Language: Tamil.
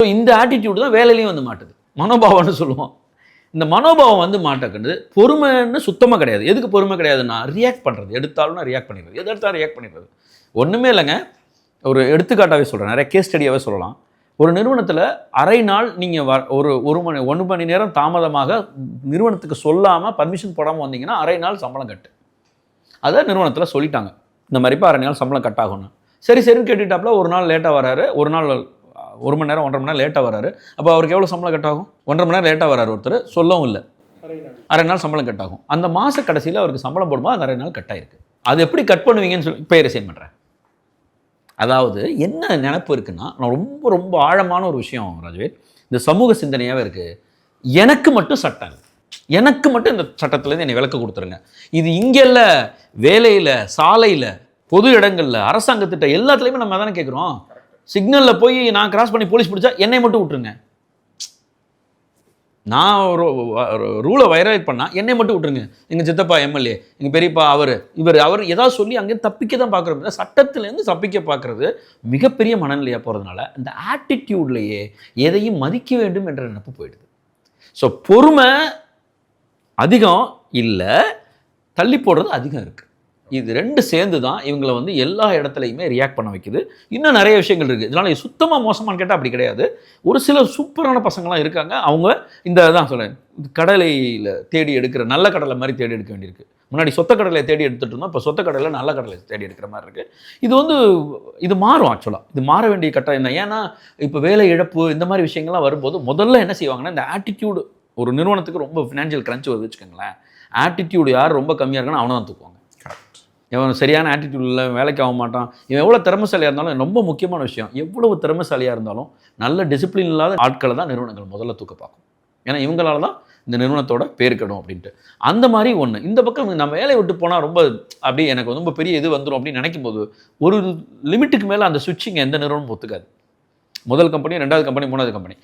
ஸோ இந்த ஆட்டிடியூடு தான் வேலையிலையும் வந்து மாட்டுது. மனோபாவம்னு சொல்லுவோம். இந்த மனோபாவம் வந்து மாட்டக்கண்டு பொறுமைன்னு சுத்தமாக கிடையாது. எதுக்கு பொறுமை கிடையாதுன்னா ரியாக்ட் பண்ணுறது. எடுத்தாலும் ரியாக்ட் பண்ணிடுறது. எது எடுத்தாலும் ரியாக்ட் பண்ணிடுறது. ஒன்றுமே இல்லைங்க. ஒரு எடுத்துக்காட்டாகவே சொல்கிறேன். நிறைய கேஸ் ஸ்டடியாகவே சொல்லலாம். ஒரு நிறுவனத்தில் அரை நாள் நீங்கள் ஒரு 1 மணி நேரம் தாமதமாக நிறுவனத்துக்கு சொல்லாமல் பர்மிஷன் போடாமல் வந்தீங்கன்னா அரை நாள் சம்பளம் கட்டு. அதை நிறுவனத்தில் சொல்லிட்டாங்க. இந்த மாதிரிப்பா அரை நாள் சம்பளம் கட் ஆகும்னு. சரின்னு கேட்டுட்டாப்புல ஒரு நாள் லேட்டாக வராரு. ஒரு நாள் 1 மணி நேரம் 1.5 மணி நேரம் லேட்டாக வராரு. அப்போ அவருக்கு எவ்வளோ சம்பளம் கட் ஆகும்? 1.5 மணி நேரம் லேட்டாக வராரு ஒருத்தர், சொல்லவும் இல்லை. அரை நாள் சம்பளம் கட் ஆகும். அந்த மாத கடைசியில் அவருக்கு சம்பளம் போடும்போது அந்த அரை நாள் கட் ஆயிருக்கு. அது எப்படி கட் பண்ணுவீங்கன்னு சொல்லி இப்போ ரிசைன் பண்ணுறேன். அதாவது என்ன நினைப்பு இருக்குன்னா, நான் ரொம்ப ஆழமான ஒரு விஷயம் ராஜவேல், இந்த சமூக சிந்தனையாகவே இருக்குது. எனக்கு மட்டும் சட்டம், எனக்கு மட்டும் இந்த சட்டத்துலேருந்து என்னை விலக்கு கொடுத்துருங்க. இது இங்கே இல்லை, வேலையில், சாலையில், பொது இடங்களில், அரசாங்கத்திட்ட எல்லாத்துலேயுமே நம்ம தானே கேட்குறோம். சிக்னலில் போய் நான் கிராஸ் பண்ணி போலீஸ் பிடிச்சா என்னை மட்டும் விட்டுருங்க. நான் ஒரு ரூலை வைரலேட் பண்ணால் என்னை மட்டும் விட்டுருங்க. எங்கள் சித்தப்பா எம்எல்ஏ, எங்கள் பெரியப்பா அவர் ஏதாவது சொல்லி அங்கேருந்து தப்பிக்க தான் பார்க்குறோம். சட்டத்துலேருந்து தப்பிக்க பார்க்குறது மிகப்பெரிய மனநிலையாக போகிறதுனால இந்த ஆட்டிடியூட்லேயே எதையும் மதிக்க வேண்டும் என்ற நினைப்பு போயிடுது. ஸோ பொறுமை அதிகம் இல்லை, தள்ளி போடுறது அதிகம் இருக்குது. இது 2 சேர்ந்து தான் இவங்களை வந்து எல்லா இடத்துலையுமே ரியாக்ட் பண்ண வைக்குது. இன்னும் நிறைய விஷயங்கள் இருக்குது. இதனால் சுத்தமாக மோசமானு கேட்டால் அப்படி கிடையாது. ஒரு சில சூப்பரான பசங்களாம் இருக்காங்க. அவங்க இந்த தான் சொல்கிறேன், கடலையில் தேடி எடுக்கிற நல்ல கடலை மாதிரி தேடி எடுக்க வேண்டியிருக்கு. முன்னாடி சொத்த கடலையை தேடி எடுத்துகிட்டு இருந்தோம், இப்போ சொத்த கடலையில் நல்ல கடலை தேடி எடுக்கிற மாதிரி இருக்குது. இது மாறும். ஆக்சுவலாக இது மாற வேண்டிய கட்டாயம் தான். ஏன்னா இப்போ வேலை இழப்பு இந்த மாதிரி விஷயங்கள்லாம் வரும்போது முதல்ல என்ன செய்வாங்கன்னா, இந்த ஆட்டிடியூடு ஒரு நிறுவனத்துக்கு ரொம்ப ஃபினான்ஷியல் கிரன்ச் வருது வச்சுக்கோங்களேன். ஆட்டிடியூடு யார் ரொம்ப கம்மியாக இருக்குன்னா அவனை தான் தூக்குவாங்க. இவன் சரியான ஆட்டிடியூட் இல்லை, வேலைக்கு ஆக மாட்டான். இவன் எவ்வளோ திறமைசாலியாக இருந்தாலும், ரொம்ப முக்கியமான விஷயம், எவ்வளவு திறமைசாலியாக இருந்தாலும் நல்ல டிசிப்ளின் இல்லாத ஆட்களை தான் நிறுவனங்கள் முதல்ல தூக்க பார்க்கும். ஏன்னா இவங்களால தான் இந்த நிறுவனத்தோட பேர் கெடும் அப்படின்ட்டு. அந்த மாதிரி ஒன்று. இந்த பக்கம் நம்ம வேலையை விட்டு போனால் ரொம்ப அப்படியே எனக்கு ரொம்ப பெரிய இது வந்துடும் அப்படின்னு நினைக்கும் போது ஒரு லிமிட்டுக்கு மேலே அந்த சுவிட்சிங் எந்த நிறுவனமும் ஒத்துக்காது. முதல் கம்பெனி, 2வது கம்பெனி, 3வது கம்பெனி.